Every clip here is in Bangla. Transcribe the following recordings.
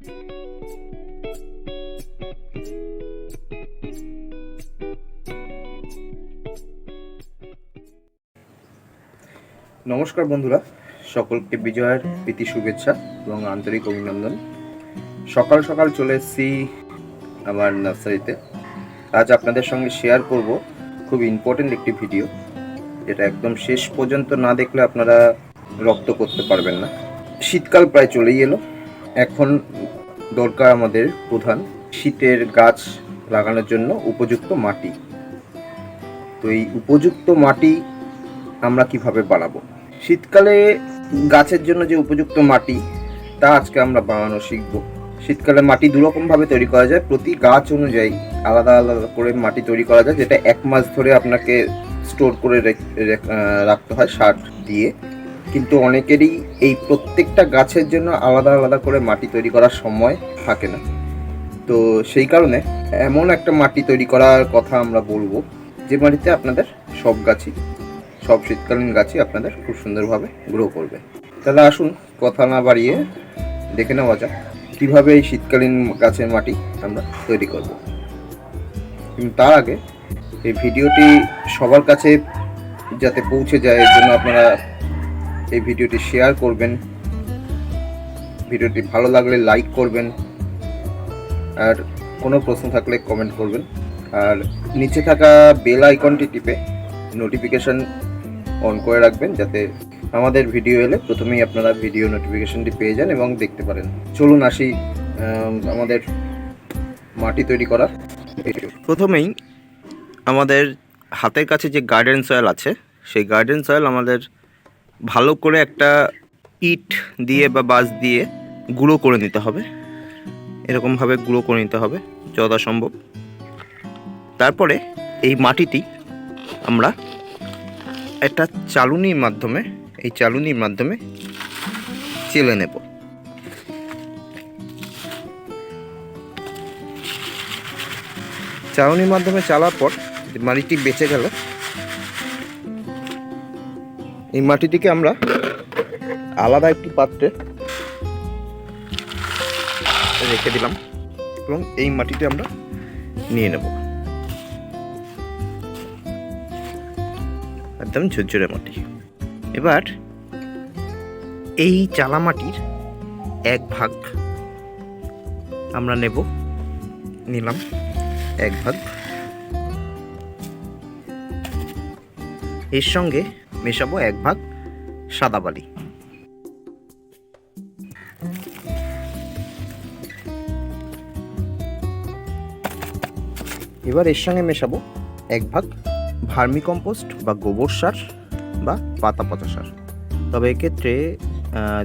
নমস্কার বন্ধুরা, সকলকে বিজয়ের প্রীতি শুভেচ্ছা এবং আন্তরিক অভিনন্দন। সকাল সকাল চলে এসেছি আমার নার্সারিতে। আজ আপনাদের সঙ্গে শেয়ার করব খুব ইম্পর্টেন্ট একটি ভিডিও, যেটা একদম শেষ পর্যন্ত না দেখলে আপনারা রপ্ত করতে পারবেন না। শীতকাল প্রায় চলেই এলো। এখন দরকার আমাদের প্রধান শীতের গাছ লাগানোর জন্য উপযুক্ত মাটি। তো এই উপযুক্ত মাটি আমরা কিভাবে বানাবো, শীতকালে গাছের জন্য যে উপযুক্ত মাটি তা আজকে আমরা বানানো শিখব। শীতকালে মাটি দুরকমভাবে তৈরি করা যায়, প্রতি গাছ অনুযায়ী আলাদা আলাদা করে মাটি তৈরি করা যায়, যেটা 1 মাস ধরে আপনাকে স্টোর করে রাখতে হয় সার দিয়ে। কিন্তু অনেকেরই এই প্রত্যেকটা গাছের জন্য আলাদা আলাদা করে মাটি তৈরি করার সময় থাকে না। তো সেই কারণে এমন একটা মাটি তৈরি করার কথা আমরা বলবো, যে মাটিতে আপনাদের সব শীতকালীন গাছই আপনাদের খুব সুন্দরভাবে গ্রো করবে। তাহলে আসুন কথা না বাড়িয়ে দেখে নেওয়া যাক কীভাবে এই শীতকালীন গাছের মাটি আমরা তৈরি করব। কিন্তু তার আগে এই ভিডিওটি সবার কাছে যাতে পৌঁছে যায়, এর জন্য আপনারা এই ভিডিওটি শেয়ার করবেন, ভিডিওটি ভালো লাগলে লাইক করবেন, আর কোনো প্রশ্ন থাকলে কমেন্ট করবেন। আর নিচে থাকা বেল আইকনটি টিপে নোটিফিকেশান অন করে রাখবেন, যাতে আমাদের ভিডিও এলে প্রথমেই আপনারা ভিডিও নোটিফিকেশনটি পেয়ে যান এবং দেখতে পারেন। চলুন আসি আমাদের মাটি তৈরি করার। প্রথমেই আমাদের হাতের কাছে যে গার্ডেন সয়েল আছে, সেই গার্ডেন সয়েল আমাদের ভালো করে একটা ইট দিয়ে বা বাঁশ দিয়ে গুঁড়ো করে নিতে হবে। এরকমভাবে গুঁড়ো করে নিতে হবে যথাসম্ভব। তারপরে এই মাটিটি আমরা একটা চালুনির মাধ্যমে চেলে নেব। চালুনির মাধ্যমে চালার পর মাটিটি বেঁচে গেল, এই মাটিটিকে আমরা আলাদা একটি পাত্রে রেখে দিলাম এবং এই মাটিটি আমরা নিয়ে নেব। একদম ঝুরঝুরে মাটি। এবার এই চালা মাটির 1 ভাগ আমরা নিলাম 1 ভাগ। এর সঙ্গে মেশাবো 1 ভাগ সাদা বালি। এবার এর সঙ্গে মেশাবো 1 ভাগ ভার্মি কম্পোস্ট বা গোবর সার বা পাতা পচা সার। তবে এক্ষেত্রে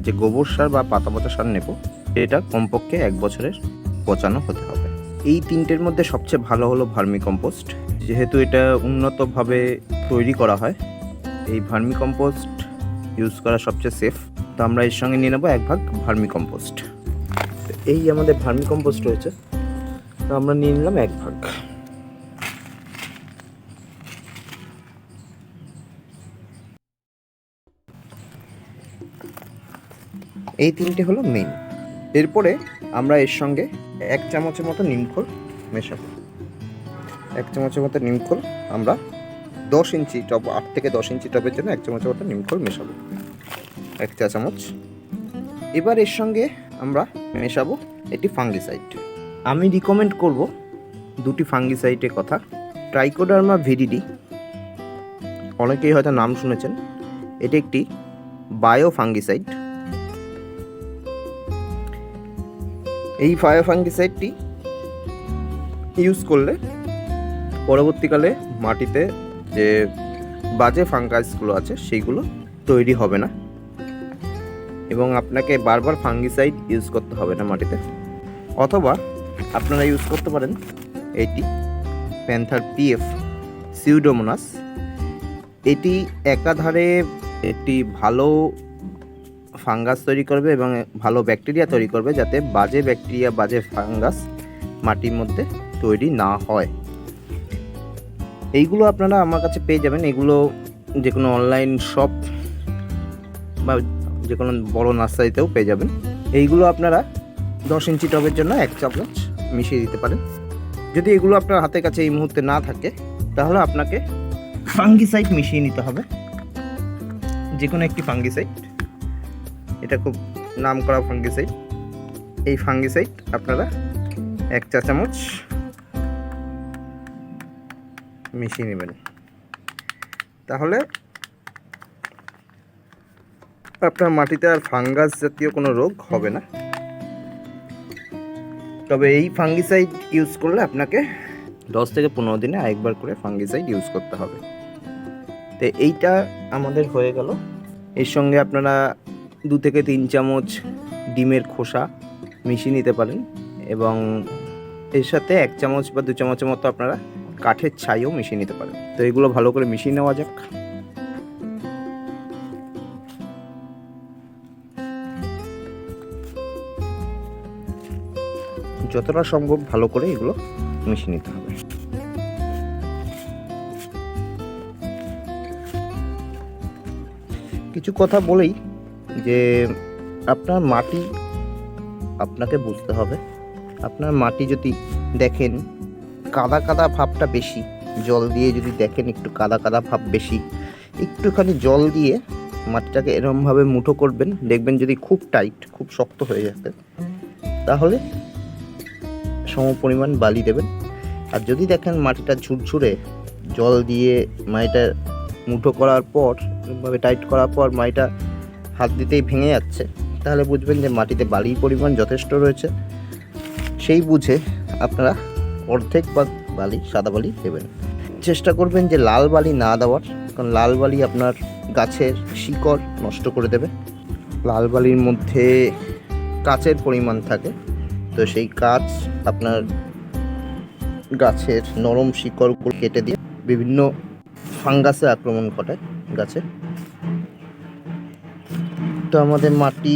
যে গোবর সার বা পাতা পচা সার নেব, এটা কমপক্ষে 1 বছরের পচানো হতে হবে। এই তিনটের মধ্যে সবচেয়ে ভালো হলো ভার্মি কম্পোস্ট, যেহেতু এটা উন্নতভাবে তৈরি করা হয়। এই ভার্মি কম্পোস্ট ইউজ করা সবচেয়ে সেফ। তো আমরা এর সঙ্গে নিয়ে নেবো 1 ভাগ ভার্মি কম্পোস্ট। এই আমাদের ভার্মি কম্পোস্ট রয়েছে, তো আমরা নিয়ে নিলাম 1 ভাগ। এই তিনটে হলো মেইন। এরপরে আমরা এর সঙ্গে 1 চামচের মতো নিমখোল মেশাবো। 1 চামচের মতো নিমখোল আমরা 10 ইঞ্চি টব, 8 থেকে 10 ইঞ্চি টবের জন্য 1 চামচের মতো নিমখোল মেশাবো, 1 চা চামচ। এবার এর সঙ্গে আমরা মেশাবো এটি ফাঙ্গিসাইড। আমি রিকমেন্ড করব 2টি ফাঙ্গিসাইডের কথা। ট্রাইকোডার্মা ভিরিডি, অনেকেই হয়তো নাম শুনেছেন। এটি একটি বায়ো ফাঙ্গিসাইড। এই বায়ো ফাঙ্গিসাইডটি ইউজ করলে পরবর্তীকালে মাটিতে যে বাজে ফাঙ্গাসগুলো আছে সেইগুলো তৈরি হবে না, এবং আপনাকে বারবার ফাঙ্গিসাইড ইউজ করতে হবে না মাটিতে। অথবা আপনারা ইউজ করতে পারেন এটি প্যান্থার পিএফ সিউডোমোনাস। এটি একাধারে একটি ভালো ফাঙ্গাস তৈরি করবে এবং ভালো ব্যাকটেরিয়া তৈরি করবে, যাতে বাজে ব্যাকটেরিয়া বাজে ফাঙ্গাস মাটির মধ্যে তৈরি না হয়। এইগুলো আপনারা আমার কাছে পেয়ে যাবেন। এগুলো যে কোনো অনলাইন শপ বা যে কোনো বড়ো নার্সারিতেও পেয়ে যাবেন। এইগুলো আপনারা 10 ইঞ্চি টবের জন্য 1 চামচ মিশিয়ে দিতে পারেন। যদি এগুলো আপনার হাতের কাছে এই মুহূর্তে না থাকে তাহলে আপনাকে ফাঙ্গিসাইড মিশিয়ে নিতে হবে, যে কোনো একটি ফাঙ্গিসাইড। এটা খুব নামকরা ফাঙ্গিসাইড। এই ফাঙ্গিসাইড আপনারা 1 চা চামচ মিশিয়ে নেবেন, তাহলে আপনার মাটিতে আর ফাঙ্গাস জাতীয় কোনো রোগ হবে না। তবে এই ফাঙ্গিসাইড ইউজ করলে আপনাকে 10 থেকে 15 দিনে একবার করে ফাঙ্গিসাইড ইউজ করতে হবে। তো এইটা আমাদের হয়ে গেল। এর সঙ্গে আপনারা 2 থেকে 3 চামচ ডিমের খোসা মিশিয়ে নিতে পারেন, এবং এর সাথে 1 চামচ বা 2 চামচের মতো আপনারা কাঠের ছাইও মিশিয়ে নিতে পারেন। তো এগুলো ভালো করে মিশিয়ে নেওয়া যাক। যতটা সম্ভব ভালো করে এগুলো মিশিয়ে নিতে হবে। কিছু কথা বলেই যে আপনার মাটি আপনাকে বুঝতে হবে। আপনার মাটি যদি দেখেন কাদা কাদা ভাবটা বেশি, জল দিয়ে যদি দেখেন একটু কাদা কাদা ভাব বেশি, একটুখানি জল দিয়ে মাটিটাকে এরকমভাবে মুঠো করবেন, দেখবেন যদি খুব টাইট খুব শক্ত হয়ে যাচ্ছে তাহলে সম পরিমাণ বালি দেবেন। আর যদি দেখেন মাটিটা ঝুরঝুরে, জল দিয়ে মাটিটা মুঠো করার পর এরকমভাবে টাইট করার পর মাটিটা হাত দিতেই ভেঙে যাচ্ছে, তাহলে বুঝবেন যে মাটিতে বালির পরিমাণ যথেষ্ট রয়েছে। সেই বুঝে আপনারা অর্ধেক বা বালি, সাদা বালি দেবেন। চেষ্টা করবেন যে লাল বালি না দেওয়ার, কারণ লাল বালি আপনার গাছের শিকড় নষ্ট করে দেবে। লাল বালির মধ্যে কাচের পরিমাণ থাকে, তো সেই কাচ আপনার গাছের নরম শিকড়গুলো কেটে দিয়ে বিভিন্ন ফাঙ্গাসে আক্রমণ ঘটায় গাছে। তো আমাদের মাটি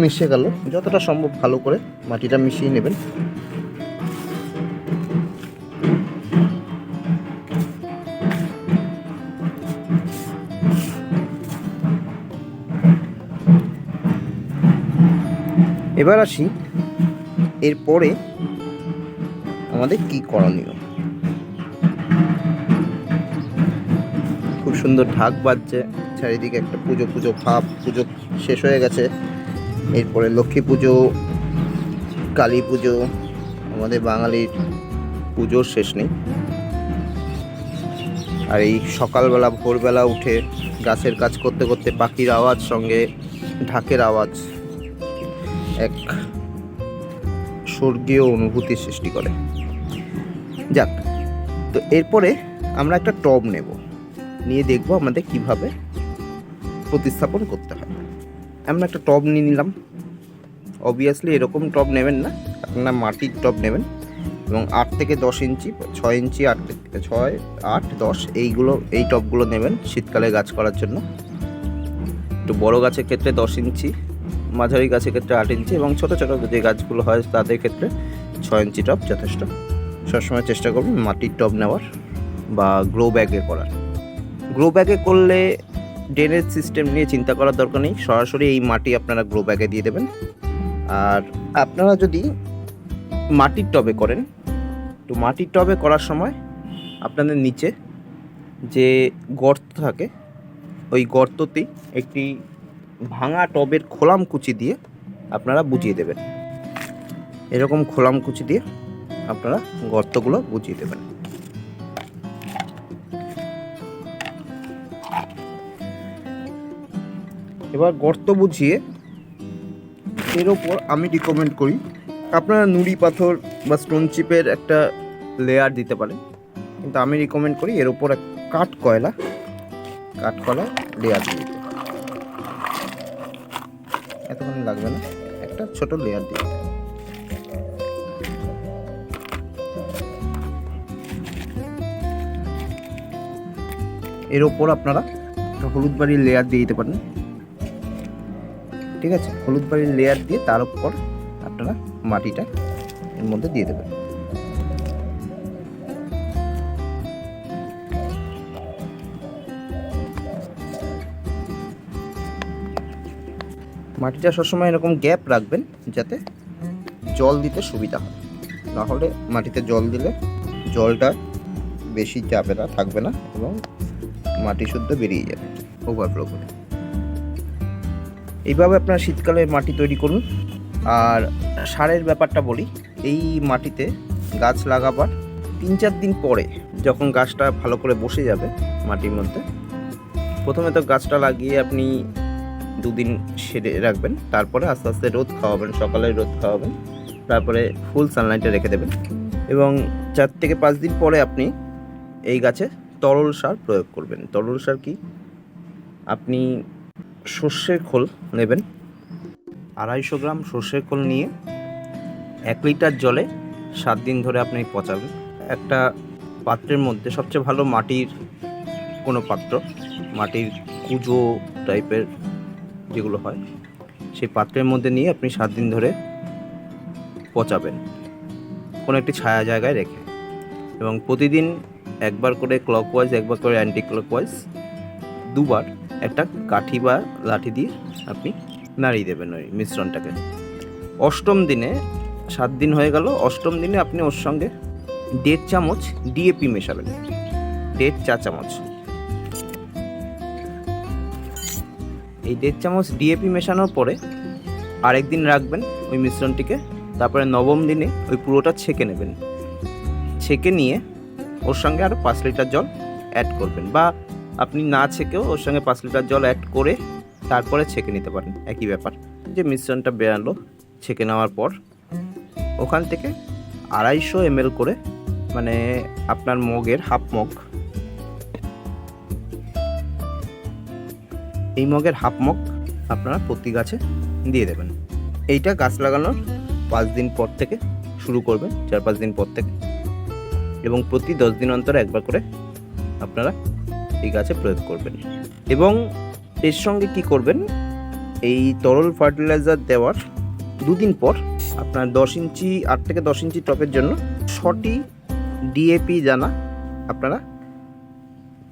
মিশে গেল, যতটা সম্ভব ভালো করে মাটিটা মিশিয়ে নেবেন। এবার আসি এরপরে আমাদের কি করণীয়। খুব সুন্দর ঢাক বাজছে, চারিদিকে একটা পুজো পুজো ভাব, পুজো শেষ হয়ে গেছে। এরপরে লক্ষ্মী পুজো, কালী পুজো, আমাদের বাঙালির পুজোর শেষ নেই। আর এই সকালবেলা ভোরবেলা উঠে গাছের কাজ করতে করতে পাখির আওয়াজ সঙ্গে ঢাকের আওয়াজ এক স্বর্গীয় অনুভূতি সৃষ্টি করে। যাক, তো এরপরে আমরা একটা টব নিয়ে দেখব আমাদের কিভাবে প্রতিস্থাপন করতে হয়। আমরা একটা টব নিয়ে নিলাম। অবভিয়াসলি এরকম টব নেবেন না, আপনারা মাটির টব নেবেন, এবং 8 থেকে 10 ইঞ্চি, 6 ইঞ্চি, 8 থেকে 6, 8, 10 এই টবগুলো নেবেন শীতকালে গাছ করার জন্য। একটু বড় গাছের ক্ষেত্রে 10 ইঞ্চি, মাঝারি গাছের ক্ষেত্রে 8 ইঞ্চি, এবং ছোটো ছোটো যে গাছগুলো হয় তাদের ক্ষেত্রে 6 ইঞ্চি টব যথেষ্ট। সবসময় চেষ্টা করবেন মাটির টব নেওয়ার বা গ্রো ব্যাগে করার। গ্রো ব্যাগে করলে ড্রেনেজ সিস্টেম নিয়ে চিন্তা করার দরকার নেই, সরাসরি এই মাটি আপনারা গ্রো ব্যাগে দিয়ে দেবেন। আর আপনারা যদি মাটির টবে করেন, তো মাটির টবে করার সময় আপনাদের নিচে যে গর্ত থাকে ওই গর্ততেই একটি ভাঙা টবের খোলামকুচি দিয়ে আপনারা বুঝিয়ে দেবেন। এরকম খোলামকুচি দিয়ে আপনারা গর্তগুলো বুঝিয়ে দেবেন। এবার গর্ত বুঝিয়ে এর ওপর আমি রিকমেন্ড করি আপনারা নুড়ি পাথর বা স্টোন চিপের একটা লেয়ার দিতে পারেন, কিন্তু আমি রিকমেন্ড করি এর ওপর কাঠকয়লা লেয়ার দিয়ে দিতে। এতক্ষণ লাগবে না, একটা ছোট লেয়ার দিয়ে। এর ওপর আপনারা হলুদ বাড়ির লেয়ার দিয়ে দিতে পারেন। ঠিক আছে, হলুদ বাড়ির লেয়ার দিয়ে তার উপর আপনারা মাটিটা এর মধ্যে দিয়ে দেবেন। মাটিটা সবসময় এরকম গ্যাপ রাখবেন যাতে জল দিতে সুবিধা হয়। নাহলে মাটিতে জল দিলে জলটা বেশি যাবে না, থাকবে না এবং মাটি শুদ্ধ বেরিয়ে যাবে ওভারফ্লো করে। এইভাবে আপনারা শীতকালে মাটি তৈরি করুন। আর সারের ব্যাপারটা বলি, এই মাটিতে গাছ লাগাবার 3-4 দিন পরে যখন গাছটা ভালো করে বসে যাবে মাটির মধ্যে, প্রথমে তো গাছটা লাগিয়ে আপনি 2 দিন সেরে রাখবেন, তারপরে আস্তে আস্তে রোদ খাওয়াবেন, সকালে রোদ খাওয়াবেন, তারপরে ফুল সানলাইটে রেখে দেবেন এবং 4 থেকে 5 দিন পরে আপনি এই গাছে তরল সার প্রয়োগ করবেন। তরল সার কি? আপনি সর্ষের খোল নেবেন, 250 গ্রাম সর্ষের খোল নিয়ে 1 লিটার জলে 7 দিন ধরে আপনি পচাবেন। একটা পাত্রের মধ্যে, সবচেয়ে ভালো মাটির কোনো পাত্র, মাটির কুজো টাইপের যেগুলো হয়, সেই পাত্রের মধ্যে নিয়ে আপনি 7 দিন ধরে পচাবেন কোনো একটি ছায়া জায়গায় রেখে, এবং প্রতিদিন একবার করে ক্লকওয়াইজ, একবার করে অ্যান্টি ক্লকওয়াইজ, 2 বার একটা কাঠি বা লাঠি দিয়ে আপনি নাড়িয়ে দেবেন ওই মিশ্রণটাকে। 8ম দিনে, 7 দিন হয়ে গেল, 8ম দিনে আপনি ওর সঙ্গে 1.5 চামচ ডিএপি মেশাবেন, 1.5 চা চামচ। এই 1.5 চামচ ডিএপি মেশানোর পরে আরেকদিন রাখবেন ওই মিশ্রণটিকে, তারপরে 9ম দিনে ওই পুরোটা ছেঁকে নেবেন। ছেঁকে নিয়ে ওর সঙ্গে আরও 5 লিটার জল অ্যাড করবেন, বা আপনি না ছেঁকেও ওর সঙ্গে 5 লিটার জল অ্যাড করে তারপরে ছেঁকে নিতে পারেন, একই ব্যাপার। যে মিশ্রণটা বেরালো ছেঁকে নেওয়ার পর ওখান থেকে 250 ml করে, মানে আপনার মগের হাফ মগ, এই মগের হাফ মগ আপনারা প্রতি গাছে দিয়ে দেবেন। এইটা গাছ লাগানোর 5 দিন পর থেকে শুরু করবেন, 4-5 দিন পর থেকে, এবং প্রতি 10 দিন অন্তর একবার করে আপনারা এই গাছে প্রয়োগ করবেন। এবং এর সঙ্গে কি করবেন, এই তরল ফার্টিলাইজার দেওয়ার 2 দিন পর আপনার 10 ইঞ্চি, 8 থেকে 10 ইঞ্চি টবের জন্য 6টি ডিএপি দানা আপনারা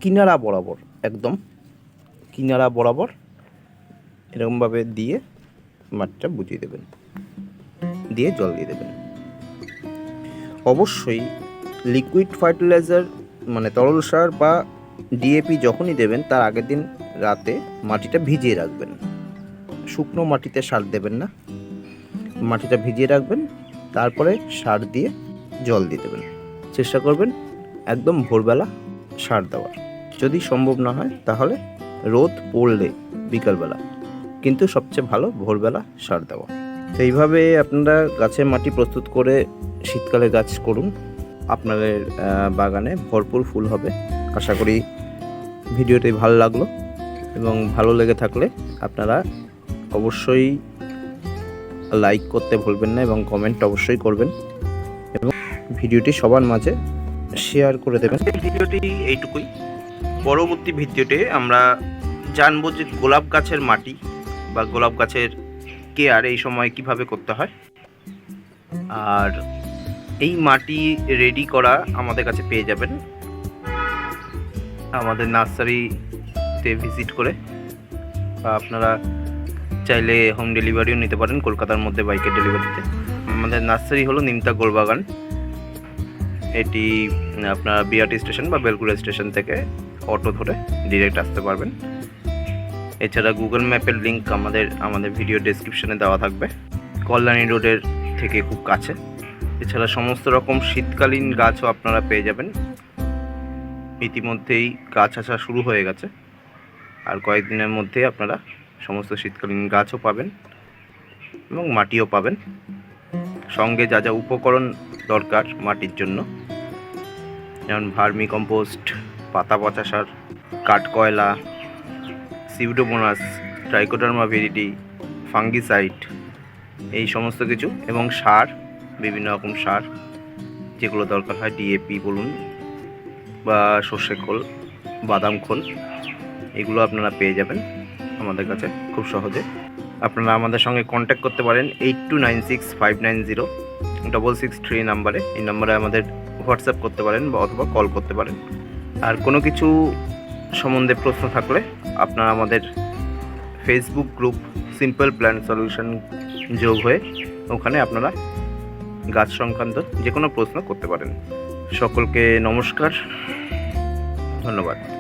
কিনারা বরাবর, একদম কিনারা বরাবর এরকমভাবে দিয়ে মাটিটা বুঝিয়ে দেবেন, দিয়ে জল দিয়ে দেবেন। অবশ্যই লিকুইড ফার্টিলাইজার মানে তরল সার বা ডিএপি যখনই দেবেন তার আগের দিন রাতে মাটিটা ভিজিয়ে রাখবেন। শুকনো মাটিতে সার দেবেন না, মাটিটা ভিজিয়ে রাখবেন, তারপরে সার দিয়ে জল দিয়ে দেবেন। চেষ্টা করবেন একদম ভোরবেলা সার দেওয়ার, যদি সম্ভব না হয় তাহলে রোদ পড়লে বিকালবেলা, কিন্তু সবচেয়ে ভালো ভোরবেলা সার দেওয়া। তো এইভাবে আপনারা গাছের মাটি প্রস্তুত করে শীতকালে গাছ করুন, আপনাদের বাগানে ভরপুর ফুল হবে। আশা করি ভিডিওটি ভালো লাগলো, এবং ভালো লেগে থাকলে আপনারা অবশ্যই লাইক করতে ভুলবেন না এবং কমেন্ট অবশ্যই করবেন, এবং ভিডিওটি সবার মাঝে শেয়ার করে দেবেন। ভিডিওটি এইটুকুই। পরবর্তী ভিডিওতে আমরা জানবো যে গোলাপ গাছের মাটি বা গোলাপ গাছের কেয়ার এই সময় কিভাবে করতে হয়। আর এই মাটি রেডি করা আমাদের কাছে পেয়ে যাবেন আমাদের নার্সারিতে ভিজিট করে, বা আপনারা চাইলে হোম ডেলিভারিও নিতে পারেন কলকাতার মধ্যে বাইকের ডেলিভারিতে। আমাদের নার্সারি হলো নিমতা গোলবাগান, এটি আপনার বিআরটি স্টেশন বা বেলগুড়া স্টেশন থেকে অটো ধরে ডিরেক্ট আসতে পারবেন। এছাড়া গুগল ম্যাপের লিঙ্ক আমাদের ভিডিও ডেসক্রিপশনে দেওয়া থাকবে, কল্যাণী রোডের থেকে খুব কাছে। এছাড়া সমস্ত রকম শীতকালীন গাছও আপনারা পেয়ে যাবেন, ইতিমধ্যেই গাছ আসা শুরু হয়ে গেছে, আর কয়েকদিনের মধ্যেই আপনারা সমস্ত শীতকালীন গাছও পাবেন এবং মাটিও পাবেন। সঙ্গে যা যা উপকরণ দরকার মাটির জন্য, যেমন ভার্মি কম্পোস্ট, পাতা পচা সার, কাঠকয়লা, সিউডোমোনাস, ট্রাইকোডার্মা ভিরিডি, ফাঙ্গিসাইড, এই সমস্ত কিছু, এবং সার, বিভিন্ন রকম সার যেগুলো দরকার হয়, ডিএপি বলুন বা সর্ষে খোল, বাদাম খোল, এগুলো আপনারা পেয়ে যাবেন আমাদের কাছে খুব সহজে। আপনারা আমাদের সঙ্গে কন্ট্যাক্ট করতে পারেন 8296590663 নাম্বারে। এই নাম্বারে আমাদের হোয়াটসঅ্যাপ করতে পারেন বা অথবা কল করতে পারেন। আর কোনো কিছু সম্বন্ধে প্রশ্ন থাকলে আপনারা আমাদের Facebook group simple plant solution যোগ হয়ে ওখানে আপনারা গাছ সংক্রান্ত যে কোনো প্রশ্ন করতে পারেন। সকলকে নমস্কার, ধন্যবাদ।